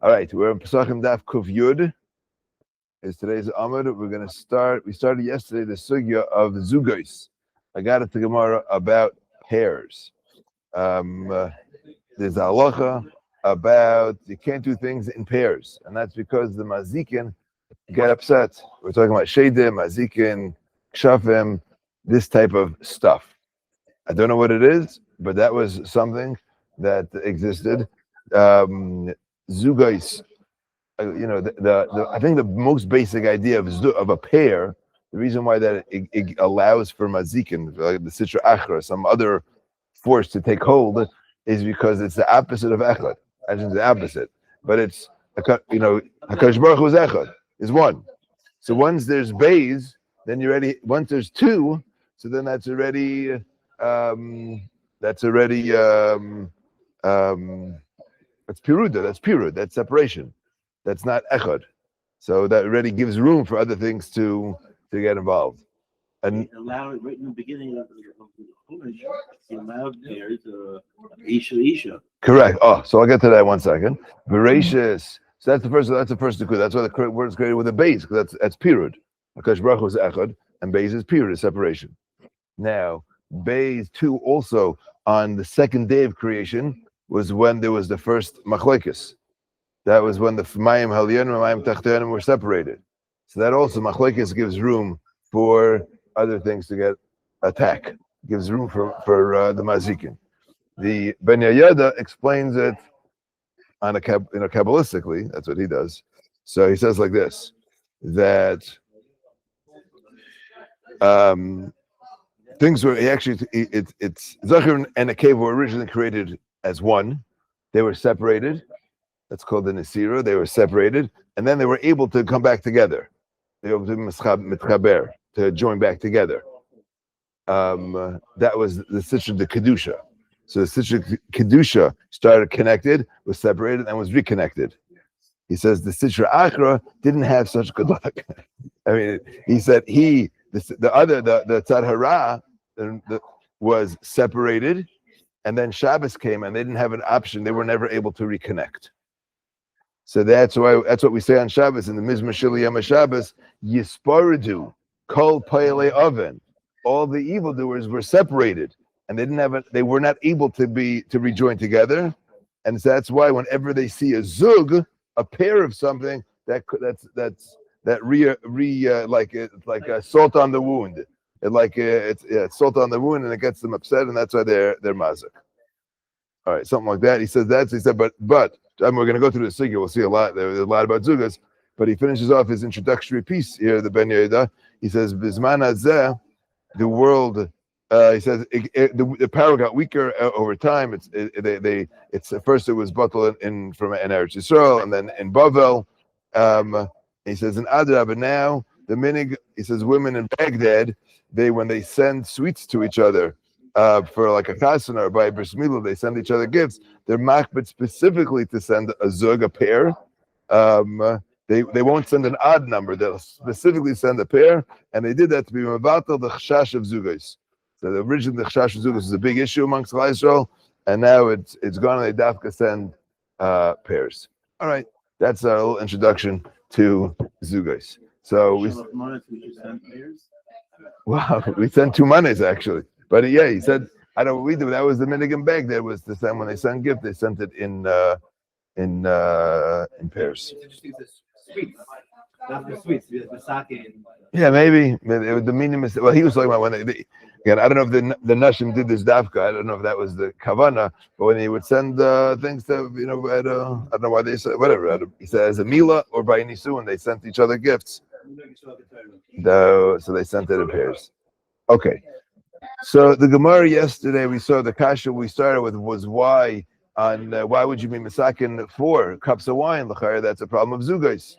All right, we're in Pesachim Daf Kuf Yud. Is today's Amud. We're going to start. We started yesterday the sugya of the zugos. I got it to Gemara about pairs. There's a halacha about you can't do things in pairs, and that's because the mazikin get upset. We're talking about shedim, mazikin, kshafim, this type of stuff. I don't know what it is, but that was something that existed. Zugos, I think the most basic idea of a pair, the reason why that it allows for mazikin, like the sitra achra, some other force to take hold, is because it's the opposite of echad. It's the opposite, but it's Hakadosh Baruch Hu is echad, is one. So once there's bays, then you're ready. Once there's two, so then that's already that's piruda. That's pirud. That's separation. That's not echad. So that already gives room for other things to get involved. And allow it right in the beginning of the Chumash. He allowed pairs isha. Correct. Oh, so I'll get to that in 1 second. Voracious. So that's the first. That's the first degree. That's why the correct word is created with a base, because that's pirud. Because Baruch Hu is echad, and base is pirud, is separation. Now, base 2 also on the second day of creation was when there was the first machlekes. That was when the mayim halyanim and mayim tachtonim were separated. So that also machlekes gives room for other things to get attack. Gives room for the mazikin. The Ben Yayada explains it on kabbalistically. That's what he does. So he says like this: that things were it's Zachar and a cave were originally created as one. They were separated. That's called the Nesira. They were separated, and then they were able to come back together. They were able to join back together. That was the Sitra de Kedusha. So the Sitra Kedusha started connected, was separated, and was reconnected. He says the Sitra Achra didn't have such good luck. I mean, he said the Tzad Hara was separated, and then Shabbos came, and they didn't have an option. They were never able to reconnect. So that's what we say on Shabbos in the Mizmor Shili Yom Shabbos. Yisparidu kol payalei oven. All the evildoers were separated, and they were not able to rejoin together, and so that's why whenever they see a zug, a pair of something, like a salt on the wound, it's salt on the wound, and it gets them upset, and that's why they're mazik. All right, something like that. He said, but we're going to go through the sugya. We'll see a lot. There's a lot about zugas, but he finishes off his introductory piece here, the Ben Yehuda. He says, Bizman hazeh, the world. He says the power got weaker over time. It's at first it was bottled from Eretz Yisrael, and then in Bavel. He says in Adra, but now the minig. He says women in Baghdad, when they send sweets to each other for like a chasana or by bris milah, they send each other gifts. They're machbet specifically to send a zug, a pair. They won't send an odd number. They'll specifically send a pair, and they did that to be mevatel the chashash of zugos. So the original chashash of zugos was a big issue amongst Klal Yisrael, and now it's gone. And they dafka send pairs. All right, that's our little introduction to zugos. So we sent 2 monies actually, but yeah, he said I don't know what we do. That was the minigan bag. That was the same when they sent gift. They sent it in pairs. Yeah, maybe the meaning is. Well, he was talking about when they again. I don't know if the Nashim did this dafka. I don't know if that was the kavana, but when he would send things to I don't know why they said whatever. He said as a mila or by nisu, and they sent each other gifts. So they sent it in pairs. Okay. So the Gemara yesterday we saw the kasha we started with was why would you be masakin 4 cups of wine? L'chayr, that's a problem of zugos.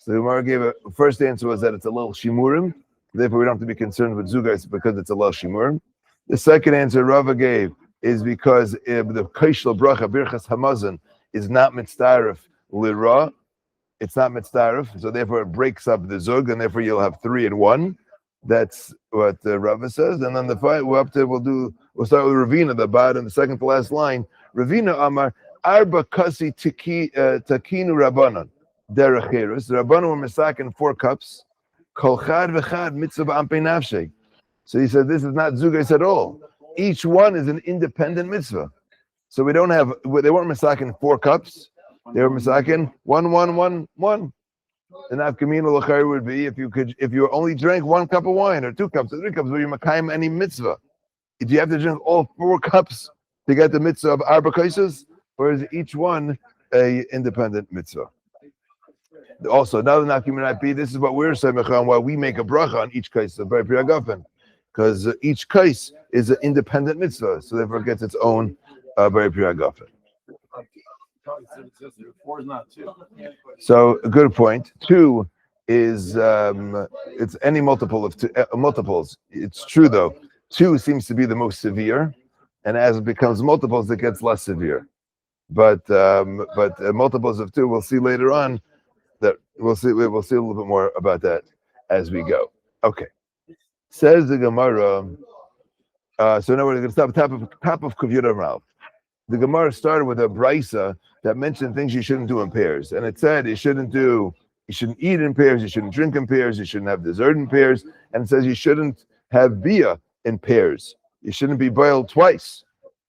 So the Gemara gave first answer was that it's a little shimurim, therefore we don't have to be concerned with zugos because it's a little shimurim. The second answer Rava gave is because the kaishla bracha birchas hamazon is not mitzdarif lira, it's not mitzdarif, so therefore it breaks up the zug, and therefore you'll have 3 in 1. That's what Rava says, and then we'll start with Ravina, the bottom, the second to last line. Ravina Amar Arba kasi takinu rabbanon derech. The rabbanon were masakin 4 cups. Kol chad v'chad mitzvah b'ampei nafshei. So he said, this is not zugais at all. Each one is an independent mitzvah. So we don't have, they weren't masakin 4 cups. They were masakin 1, 1, 1, 1. The nafkamina l'chari would be if you only drank 1 cup of wine or 2 cups or 3 cups, where you makayim any mitzvah. Do you have to drink all 4 cups to get the mitzvah of arba kaisos, or is each one a independent mitzvah? Also, now the nafkamina be, this is what we're saying on why we make a bracha on each kais of Pri Agafen, because each kais is an independent mitzvah, so therefore it gets its own Pri Agafen. 4 is not 2. So a good point. 2 is it's any multiple of multiples. It's true though. 2 seems to be the most severe, and as it becomes multiples, it gets less severe. But multiples of 2, we'll see later on. That we'll see a little bit more about that as we go. Okay. Says the Gemara. So now we're going to stop top of Kaviyud Rav. The Gemara started with a brisa that mentioned things you shouldn't do in pairs, and it said you shouldn't eat in pairs, you shouldn't drink in pairs, you shouldn't have dessert in pairs, and it says you shouldn't have bia in pairs. You shouldn't be boiled twice.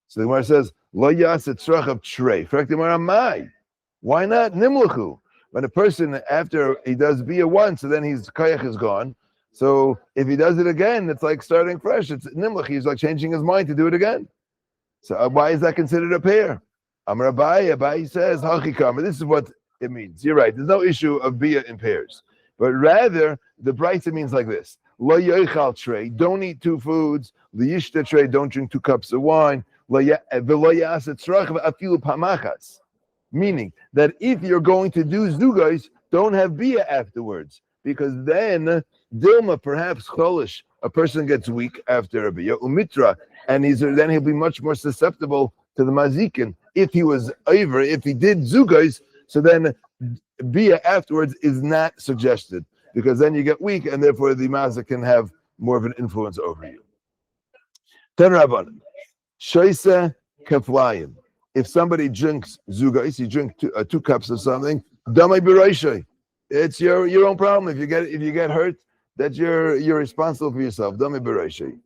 So the Gemara says lo yaset tzrachav trei. Correct the Gemara, mai. Why not nimluchu? When a person after he does bia once, so then his kayach is gone. So if he does it again, it's like starting fresh. It's nimluch. He's like changing his mind to do it again. So why is that considered a pair? Amar Abaye says, Hachikam. This is what it means. You're right. There's no issue of bia in pairs. But rather, the brisa means like this. Lo yoichal trei. Don't eat 2 foods. Lo yishta trei. Don't drink 2 cups of wine. V'lo yaset tzrachav afilu pamachas. Meaning that if you're going to do zugos, don't have bia afterwards. Because then, Dilma, perhaps cholish, a person gets weak after a bia, umitra, and then he'll be much more susceptible to the mazikin. If he was over, if he did zugos, so then bia afterwards is not suggested, because then you get weak, and therefore the mazik can have more of an influence over you. Ten Rabbanan, shoyse keflayim. If somebody drinks zugos, you drink 2 cups of something, damay b'roishay. It's your own problem. If you get hurt, that's you're responsible for yourself. Damay b'roishay.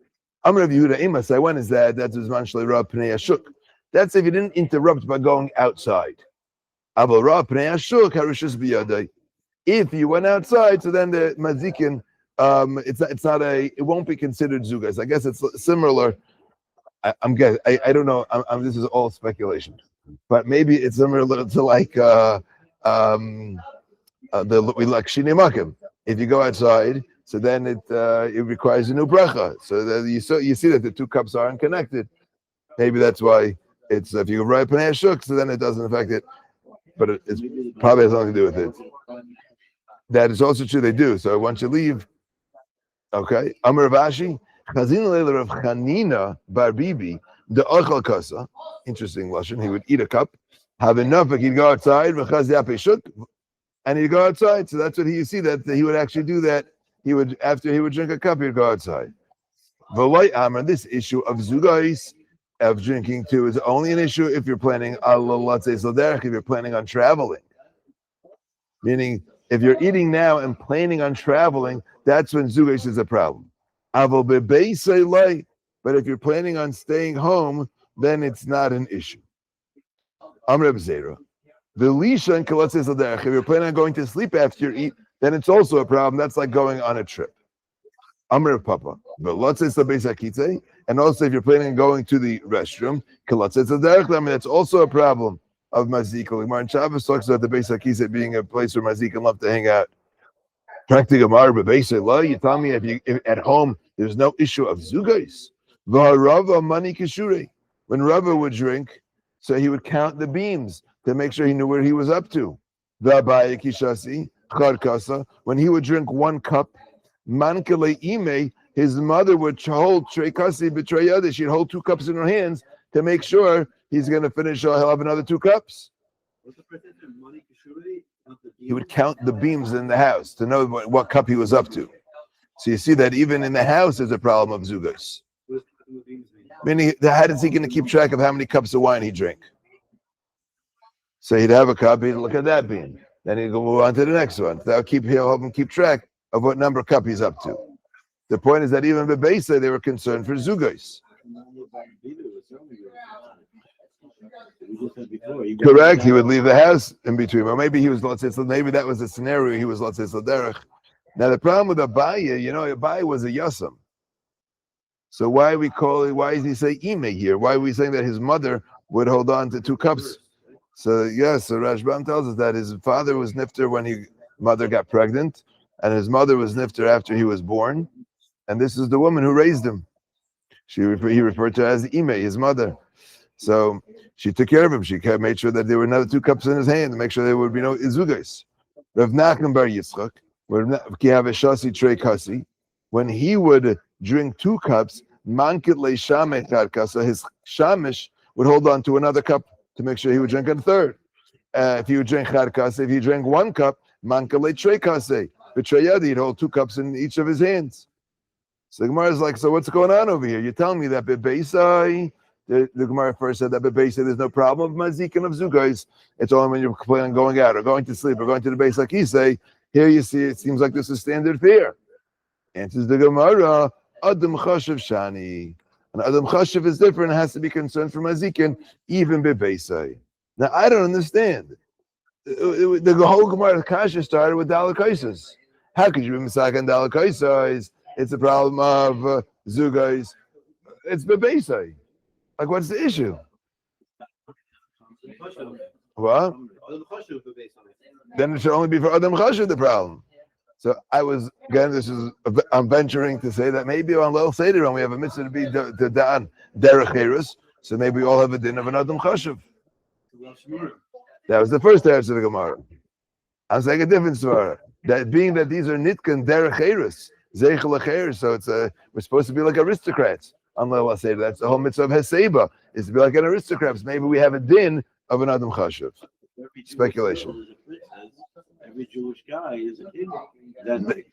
Amar Rav Yehuda Ima say, when is that? That's Zman Shlei Ra Pnei Ashuk. That's if you didn't interrupt by going outside. Aval Ra Pnei Ashuk Harushus Biyadai. If you went outside, so then the mazikin, it won't be considered zugas. I guess it's similar. I'm guessing. I don't know. This is all speculation, but maybe it's similar to like the Lakshini Makim. If you go outside, so then it requires a new bracha. So that you see that the 2 cups aren't connected. Maybe that's why it's if you write Pnei Shuk, so then it doesn't affect it. But it's probably has nothing to do with it. That is also true. They do. So once you leave, okay. Amar Ravashi, Chazin Leila Rav Chanina Bar Bibi the Ochal Kasa. Interesting lashon. He would eat a cup, have enough, but he'd go outside. V'chaz Yapei Shuk, and he'd go outside. So that's what you see that he would actually do that. After he would drink a cup, he'd go outside. V'loi Amar, this issue of zugais, of drinking too, is only an issue if you're planning if you're planning on traveling. Meaning, if you're eating now and planning on traveling, that's when zugais is a problem. But if you're planning on staying home, then it's not an issue. Amr Zera. If you're planning on going to sleep after you eat, then it's also a problem. That's like going on a trip. Amr Papa. And also if you're planning on going to the restroom, that's also a problem of mazikin. Gemara in Shabbos talks about the Beis HaKisei being a place where mazikin love to hang out. Practically Gemara, but basically, you tell me if at home there's no issue of zugais. When Rava would drink, so he would count the beams to make sure he knew where he was up to. When he would drink 1 cup, his mother would hold she'd hold 2 cups in her hands to make sure he's going to finish, he'll have another 2 cups. He would count the beams in the house to know what cup he was up to. So you see that even in the house there's a problem of zugas. Meaning, how is he going to keep track of how many cups of wine he drank? So he'd have a cup, he'd look at that bean. Then he'd go move on to the next one. He'll help him keep track of what number cup he's up to. The point is that even Bebesa, they were concerned for zugos. Correct. He would leave the house in between, or maybe he was maybe that was a scenario. He was derech. Now the problem with Abaye, Abaye was a yasam. So why is he saying ime here? Why are we saying that his mother would hold on to 2 cups? So yes, so Rashbam tells us that his father was nifter when mother got pregnant, and his mother was nifter after he was born, and this is the woman who raised him. He referred to her as ime, his mother. So she took care of him. She made sure that there were another 2 cups in his hand to make sure there would be no izugais. Rav Nachman bar Yitzchak, when he would drink 2 cups, mankit le shamech karka, so his shamish would hold on to another cup to make sure he would drink a third. If he would drink charkas, if he drank 1 cup, mankit le treikase, b'treyadi, he'd hold 2 cups in each of his hands. So the Gemara is like, so what's going on over here? You're telling me that bebeisai, the Gemara first said that bebeisai, there's no problem of mazikin of zugais. It's only when you're planning on going out or going to sleep or going to the base like he say. Here you see, it seems like this is standard fare. Answers the Gemara, Adam Chashav Shani. And Adam Chashav is different, it has to be concerned for mazikin, even bebeisai. Now, I don't understand. The whole Gemara Kasha started with dalakaisis. How could you be misaken dalakaisis? It's a problem of zugais. It's bebeisai. Like, what's the issue? What? Then it should only be for Adam Chashav the problem. So I'm venturing to say that maybe on Leil Seder when we have a mitzvah to be the Dan Derech Eres, so maybe we all have a din of an Adam Chashav. That was the first answer to the Gemara. I'm saying a different story. That being that these are Nitkan Derech Eres, Zeichel Acher, so we're supposed to be like aristocrats on Leil Seder. That's the whole mitzvah of Heseba, is to be like an aristocrat. Maybe we have a din of an Adam Chashav. Speculation. Every Jewish guy is a kid.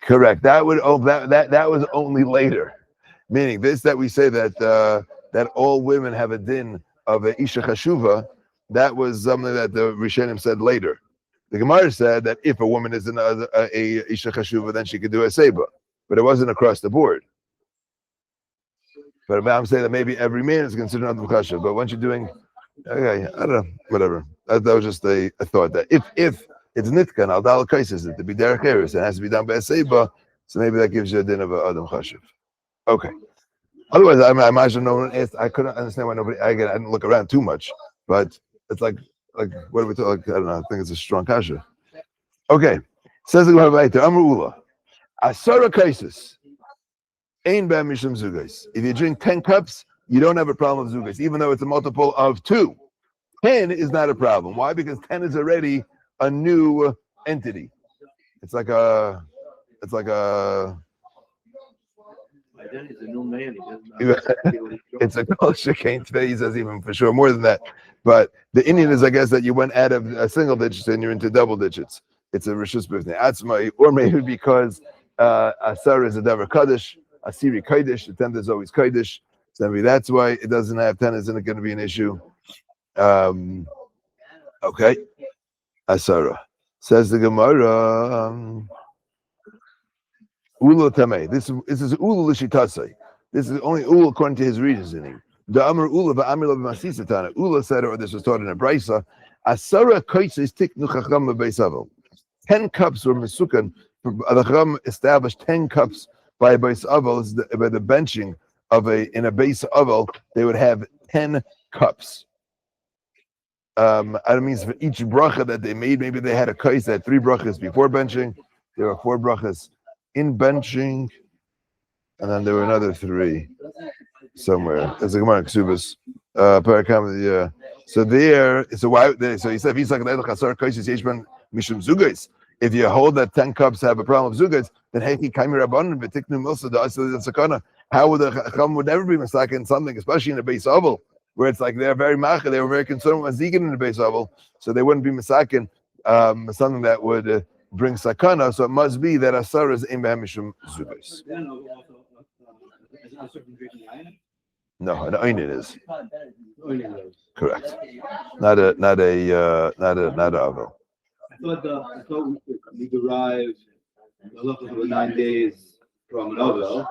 Correct. That was only later. Meaning this, that we say that all women have a din of a isha chashuva. That was something that the Rishonim said later. The Gemara said that if a woman is a isha chashuva, then she could do a seba, but it wasn't across the board. But I'm saying that maybe every man is considered Adam Chashuv. But once you're doing, okay, I don't know, whatever. That was just a thought that if it's nitkan al dal kaisis, it to be derech eres, it has to be done by a seba, so maybe that gives you a din of Adam Chashuv. Okay. Otherwise, I imagine no one asked. I couldn't understand why nobody. I didn't look around too much, but it's like what are we talking? I don't know. I think it's a strong kasha. Okay. Says the Gemara weiter. Amar Ula, asara kaisis, ein ba mishum zugais. If you drink 10 cups, you don't have a problem with zugais, even though it's a multiple of 2. 10 is not a problem. Why? Because 10 is already a new entity. It's like a He's a new man. it's a culture cane today. He says even for sure more than that. But the Indian is, I guess, that you went out of a single digits and you're into double digits. It's a rishus b'fnei atzmai, or maybe because asar is a davar kaddish, asiri kaddish. The 10th is always kaddish. So maybe that's why it doesn't have 10. Isn't it going to be an issue? Okay. Asara. Says the Gemara, Ula Tamei. This is Ula Lishitasai. This is only Ula according to his reasoning. The Amr Ula v'Amir Masisatana. Ula said, or this was taught in a brisa, Asara Kaisis Tiknu Chacham Beisavel. 10 cups were Mesukan. The Chacham established 10 cups by Beis Avel, by the benching of in a Beis Avel, they would have 10 cups. I don't mean for each bracha that they made, maybe they had a kais that had 3 brachas before benching. There were 4 brachas in benching, and then there were another 3 somewhere. There's a Gemara Ksubas. Yeah. So there, so he said, if you hold that 10 cups have a problem of zugais, then how would the Chacham would never be masakin something, especially in a Beis Avel, where it's like they're very macha, they were very concerned with mazikin in the Beis Avel, so they wouldn't be masakin something that would bring sakana. So it must be that asar is im b'hamishum zugais. No, an oinen is Correct. Not a avel. I thought we derive the look of 9 days from an ovel.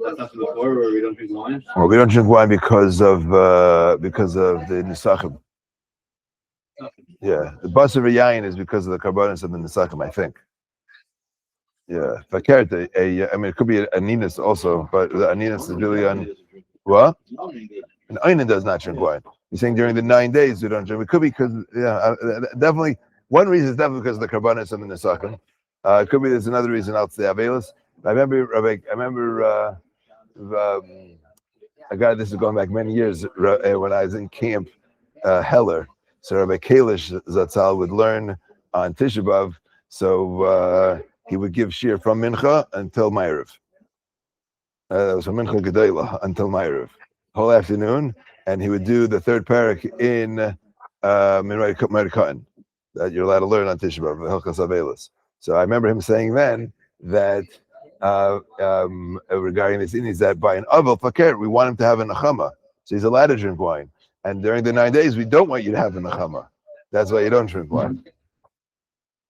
That's not before where we don't drink wine. Well, we don't drink wine because of the nisachim. Yeah, the bus of a yain is because of the carbonates of the nisachim, I think. Yeah, fakert, I mean, it could be a aninus also, but the aninus is really on what? An einin does not drink wine. You're saying during the 9 days we don't drink. It could be because, definitely, one reason is definitely because of the carbonates of the nisachim. It could be there's another reason else, the avelis. I remember a guy, this is going back many years, when I was in camp, Heller. So Rabbi Kalish Zatzal would learn on Tisha B'Av, so he would give shir from Mincha until Ma'ariv. That was from Mincha Gedolah until Ma'ariv, whole afternoon, and he would do the third parak in Minray Katan that you're allowed to learn on Tisha B'Av, Hilchos Avelis. So I remember him saying then that regarding this is that by an avel fakir, we want him to have a nechama, so he's allowed to drink wine. And during the 9 days, we don't want you to have a nechama. That's why you don't drink wine.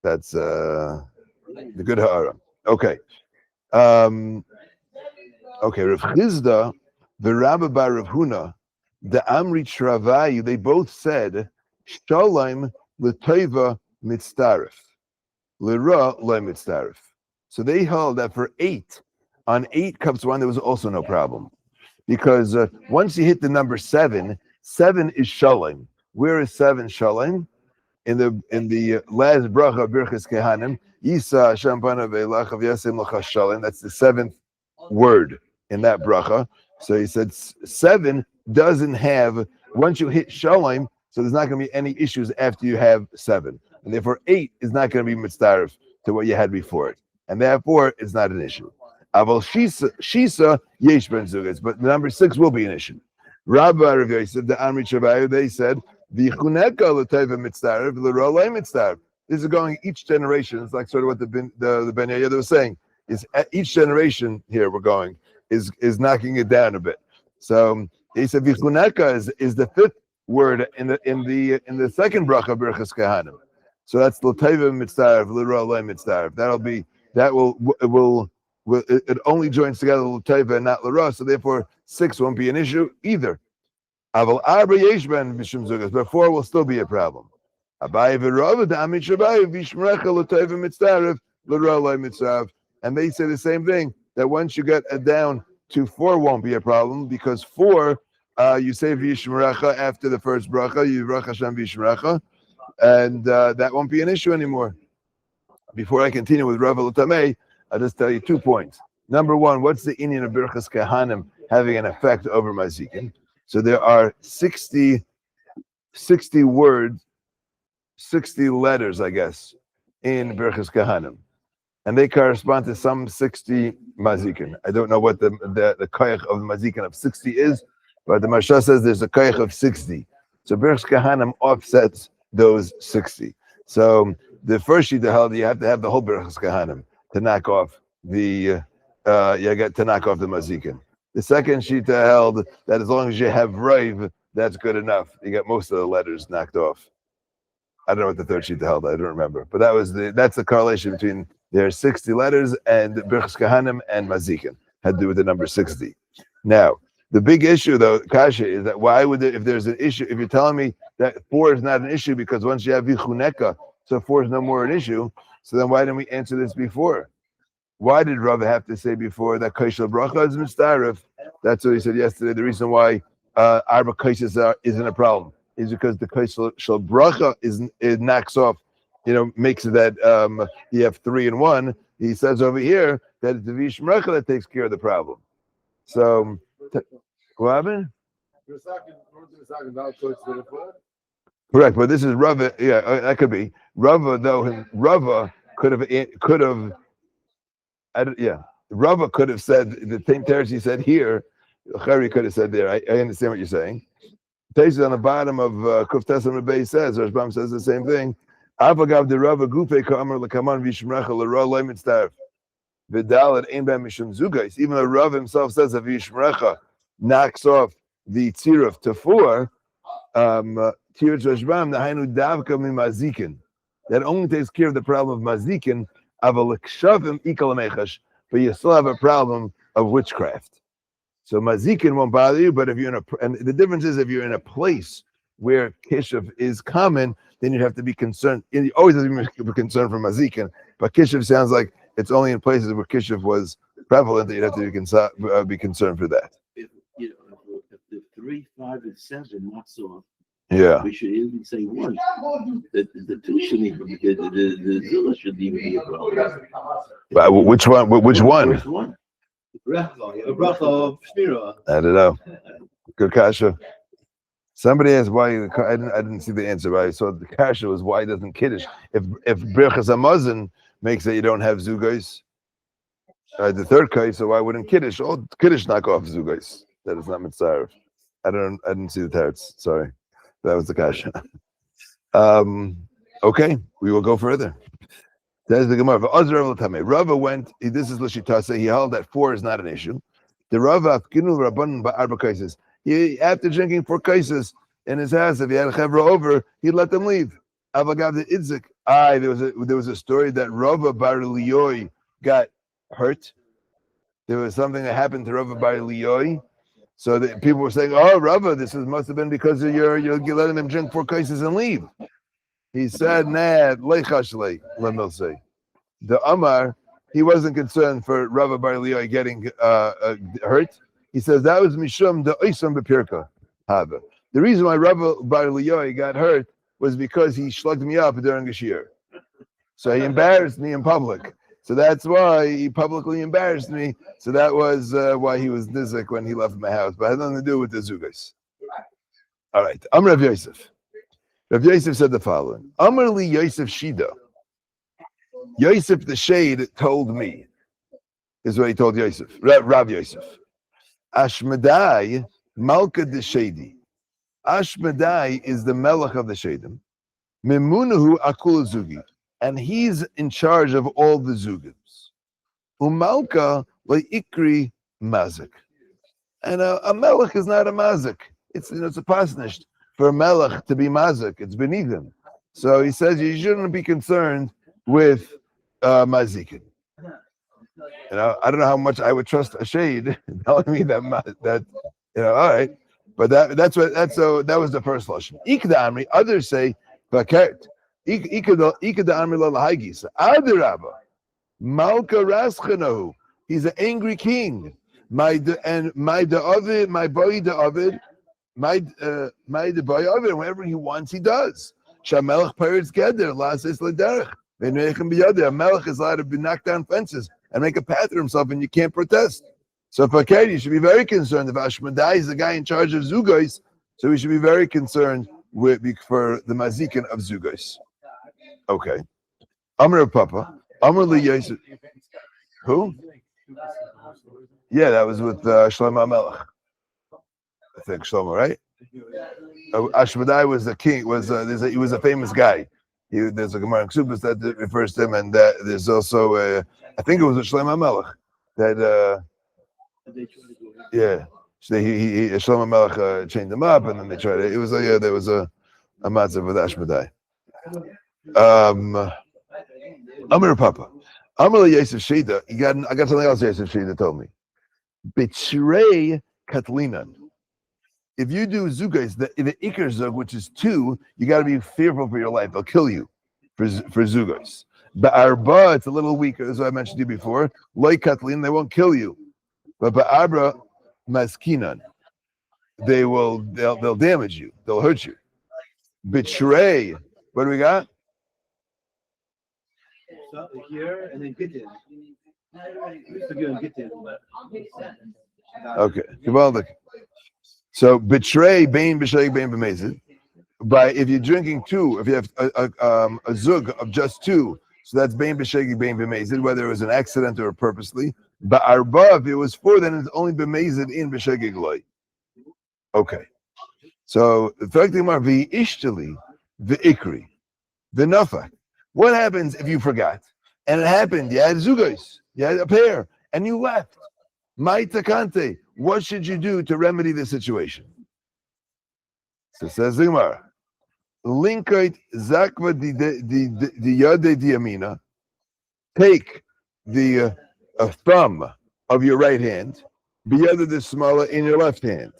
That's the good ha'ara. Okay. Okay. Rav Chizda, the Rabbi Bar Rav Huna, the Amri Travayu, they both said, Shalom l'teva mitzdarif, l'ra le mitzdarif. So they held that for 8, on 8 cups of wine, there was also no problem. Because once you hit the number 7, 7 is shalom. Where is 7 shalom? In the last bracha of Birchas Kehanim, Yisa Shampana Ve'elachav Yasim Lacha Shalom. That's the 7th word in that bracha. So he said 7 doesn't have, once you hit shalom, so there's not going to be any issues after you have 7. And therefore 8 is not going to be mitzdarif to what you had before it. And therefore it's not an issue. Aval Shisa Yesh Ben Zugas, but the number 6 will be an issue. Rabbi Rav said the Amri Shavayu, they said the Chuneka l'teva mitzdarif l'rolei mitzdarif. This is going each generation. It's like sort of what the Ben Yehuda was saying. Is each generation here we're going is knocking it down a bit. So he said v'chuneka is the 5th word in the second bracha of Birchas Kehanim. So that's l'teva mitzdarif l'rolei mitzdarif. It only joins together l'teva and not l'ra. So therefore 6 won't be an issue either. Aval arba yesh ben mishum zugas, but 4 will still be a problem. Abaye v'rava da'amid shabaye v'shmerecha l'teva mitzdarif l'ra lo mitzdarif. And they say the same thing, that once you get down to 4 won't be a problem, because 4, you say v'shmerecha after the first bracha, you bracha Hashem v'shmerecha, and that won't be an issue anymore. Before I continue with Rav L'Tamei, I'll just tell you 2 points. Number 1, what's the Indian of Birchas Kehanim having an effect over mazikin? So there are 60 words, 60 letters, I guess, in Birchas Kehanim. And they correspond to some 60 mazikin. I don't know what the koyach of the mazikin of 60 is, but the Marsha says there's a koyach of 60. So Birchas Kehanim offsets those 60. So the first sheet held, you have to have the whole Birchas Kehanim to knock off the mazikin. The second sheet held that as long as you have raiv, that's good enough. You get most of the letters knocked off. I don't know what the third sheet held. I don't remember, but that's the correlation between their 60 letters and Birchas Kehanim and mazikin had to do with the number 60. Now, the big issue though, Kasha, is that why would if there's an issue, if you're telling me that 4 is not an issue because once you have vichuneka, so 4 is no more an issue, so then why didn't we answer this before? Why did Rav have to say before that Kaishal Bracha is Mitzdarif? That's what he said yesterday. The reason why Arba Kaishas isn't a problem is because the Kaishal Bracha it knocks off, makes it that you have 3 and 1. He says over here that it's the Vishmrecha that takes care of the problem. So, what happened? Correct, but this is Rava. Yeah, that could be Rava. Though Rava could have. Rava could have said the same teretz he said here. Chari could have said there. I understand what you're saying. Teretz on the bottom of Kuftas and Rebbe says, Rashbam says the same thing. Avagav de Rava gufe ka'amar lekaman v'yishmrecha l'ra lo mitzdarif v'dalet ein ben mishum zugais. Even though Rava himself says that v'yishmrecha knocks off the tziruf to 4, Tirat Rashbam, Nahainu Davka Mazikin. That only takes care of the problem of mazikin, but you still have a problem of witchcraft. So mazikin won't bother you, but if you're and the difference is if you're in a place where kishuv is common, then you have to be concerned. You always have to be concerned for mazikin, but kishuv sounds like it's only in places where kishuv was prevalent that you'd have to be concerned for that. If the 3, 5, and 7 knocks off, Yeah. we should even say 1. The 2 shouldn't even be the zilla shouldn't even be a problem. But which one? Which one? First one. Bracha, Shmira. I don't know. Good kasha. Somebody asked why. I didn't see the answer, but I saw the kasha was why doesn't kiddush if Birchas Hamazon makes that you don't have zugos. The third case, so why wouldn't kiddush? Oh, kiddush knock off zugos. That is not mitzvah. I didn't see the teretz. Sorry, that was the kasha. Okay, we will go further. That is the Gemara. Rava went. This is l'shitase. He held that 4 is not an issue. The Rava afkinu rabbanon ba'arba kaises. He, after drinking 4 kaises in his house, if he had a chevra over, he'd let them leave. Avagav the idzik. There was a story that Rava bar Liyoi got hurt. There was something that happened to Rava bar Liyoi. So that people were saying, "Oh, Rava, must have been because of you're letting them drink 4 kaises and leave." He said, "Nah, leichashlei." Say the Amar, he wasn't concerned for Rava bar Liyoi getting hurt. He says that was mishum the oisam bepirka hava. The reason why Rava bar Liyoi got hurt was because he shlugged me up during a shir. So he embarrassed me in public. So that's why he publicly embarrassed me. So that was why he was nizik when he left my house. But it had nothing to do with the zugos. All right. Amr Rav Yosef. Rav Yosef said the following. Amr li Yosef Shida. Yosef the Shade told me. Is what he told Yosef. Rav Yosef. Ashmedai Malka de Shadi. Ashmedai is the melech of the Shadim. Mimunahu akul zugi. And he's in charge of all the zugos. Umalka leikri mazik. And a melech is not a mazik. It's a pasnisht for a melech to be mazik. It's beneath him. So he says you shouldn't be concerned with mazikin. I don't know how much I would trust a shade telling me that all right. But that was the first lashon. Ikda amri. Others say vakert. Ikda amri lo lahagis. Adarabba. Malka raschanahu. He's an angry king. My boy David. Whatever he wants, he does. Shamelech pirates geder lasis lederech. A melech is allowed to be knocked down fences and make a path for himself, and you can't protest. So for Katie, you should be very concerned. If Ashmedai is the guy in charge of zugos, so we should be very concerned for the mazikin of zugos. Okay. Amr Papa. Amr Li Yosef. Who? Yeah, that was with Shlomo Melech. I think Shlomo, right? Ashmedai was the king. He was a famous guy. There's a Gemara in Ksubas that refers to him, and there's also I think it was a Shlomo Melech that. Yeah, so he Shlomo Melech chained him up, and then they tried it. It was there was a matzah with Ashmedai. Amr Papa, Amr Yosef Shida. I got something else. Yosef Shida told me. Bitrei Katlinan. If you do zugos, the ikar zug, which is 2, you got to be fearful for your life. They'll kill you for zugos. Ba'arba, it's a little weaker, as I mentioned to you before. Like katlin, they won't kill you. But ba'arba maskinan, they'll damage you. They'll hurt you. Betray. What do we got? So here and then Gittin. Okay. Look. So betray bain b'shayik bain b'mezid. By if you're drinking 2, if you have a zug of just 2, so that's bain b'shayik bain b'mezid, whether it was an accident or purposely. But arba, if it was 4, then it's only b'mezid in b'shayik loy. Okay. So the fact of the ishtali v'ikri v'nafak. What happens if you forgot? And it happened. You had zugos. You had a pair, and you left. Mai takante. What should you do to remedy the situation? So says Zimar, Linkite zakva di yade diamina. Take the thumb of your right hand, biyada the smala in your left hand.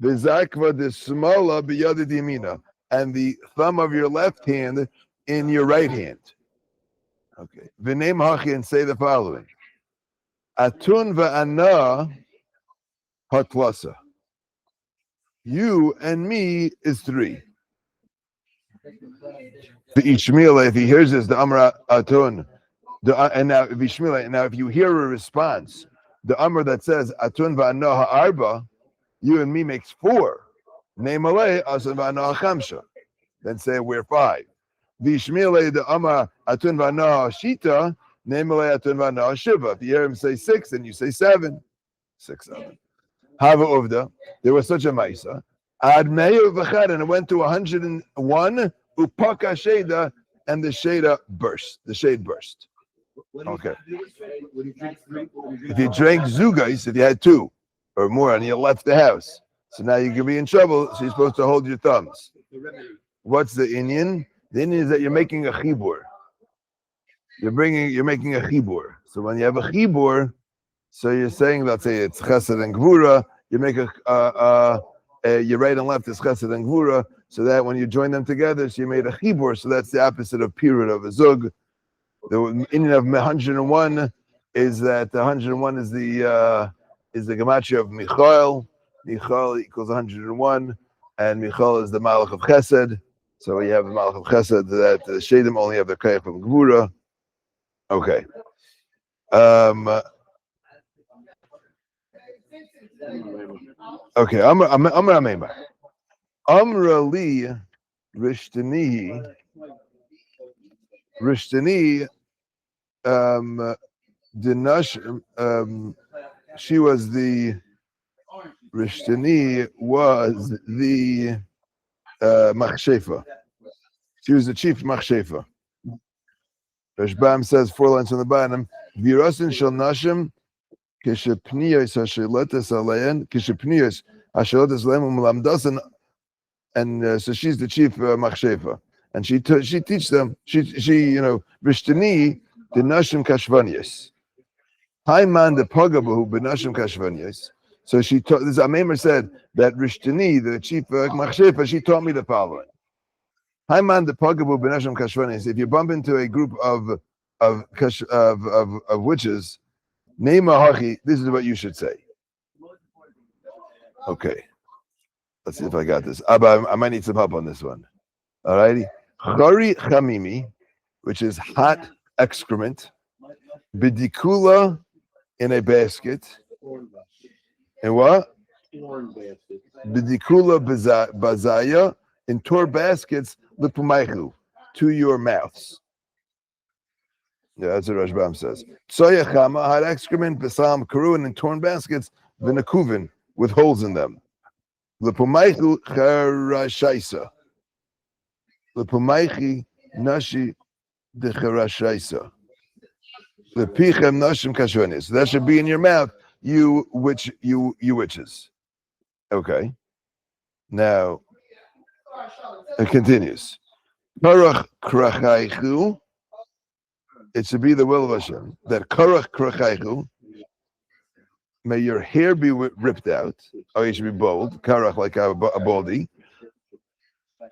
The zakva the smala biyada diamina, and the thumb of your left hand in your right hand. Okay. V'nei hachi, and say the following: Atun va'ana hatlasa. You and me is 3. The Ishmael, if he hears this, the Amra Atun. And now, if you hear a response, the Amr that says Atun va'ana ha'arba, you and me makes 4. Name alei Atun va'ana ha'chamsha. Then say we're 5. The Ishmael, the Amr Atun va'ana ha'shita, name alei Atun va'ana ha'shiva. If you hear him say 6, then you say 7. 6, 7. Hava Uvda, there was such a Maisa. Ad Meir v'chad, and it went to 101. Upaka Sheda, and the Sheda burst. The shade burst. Okay. If you drank zugais, if you had 2 or more, and you left the house, so now you can be in trouble. So you're supposed to hold your thumbs. What's the Indian? The Indian is that you're making a chibur. You're making a chibur. So when you have a chibur, so you're saying, let's say it's chesed and gvura. You make your right and left is chesed and gvura, so that when you join them together, so you made a chibur. So that's the opposite of period of a zug. The Indian of 101 is that 101 is the gematria of Michael. Michael equals 101, and Michael is the malach of chesed. So you have the malach of chesed that the shadim only have the kayach of gvura. Okay. Okay, Amra li rishtani dinash she was the Rishtani was the machshefa. She was the chief machshefa. Rashbam says 4 lines on the bottom. Virasin shel nashim kishepniyos hasheletes alein kishepniyos hasheletes alein u'melamdasan, and so she's the chief machshefa, and she teach them. She Rishtani the nashim kashvanios. Haiman the pagabu benashim kashvanios. So she taught. This Ameimer said that Rishtani, the chief machshefa, she taught me the following. Haiman the pagabu benashim kashvanios. If you bump into a group of witches, Neima hachi, this is what you should say. Okay. Let's see if I got this. Abba, I might need some help on this one. All righty. Chari chamimi, which is hot excrement. Bidikula, in a basket. And what? Bidikula bazaya, in tor baskets, lipumaychu, to your mouths. Yeah, that's what Rashbam says. Tsoya chama, hot excrement, besam karun, in torn baskets, vinakuvin, with holes in them. Lipumaychu charashaisa. Lipumaychi nashi de charashaisa. Lepichem nashim kashvenis. That should be in your mouth, you witches. Okay. Now it continues. Karach krachaychu. It should be the will of Hashem that karach krachaychu. May your hair be ripped out. Oh, you should be bald. Karach, like a baldy.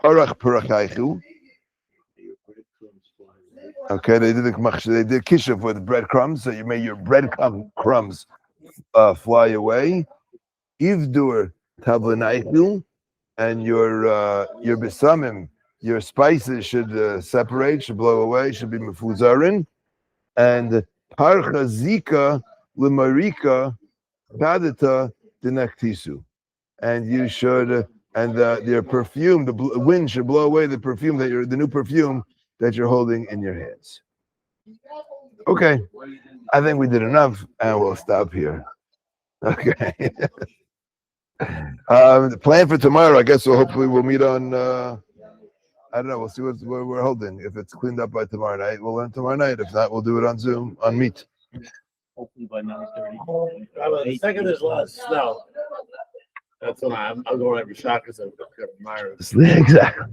Karach parachaychu. Okay, they did kishuv with breadcrumbs, so you may your breadcrumbs fly away. Ivdur tablanaychu, and your besamim, your spices should separate, should blow away, should be mefuzarin. And parcha zika limarika kadita dinaktisu, and you should your perfume, the wind should blow away the perfume the new perfume that you're holding in your hands. Okay, I think we did enough, and we'll stop here. Okay. The plan for tomorrow, I guess, hopefully we'll meet on. I don't know. We'll see what we're holding. If it's cleaned up by tomorrow night, we'll learn tomorrow night. If not, we'll do it on Zoom, on Meet. Hopefully by 9:30. The second is less snow. That's when I'm going every shot because I'm Myers. Exactly.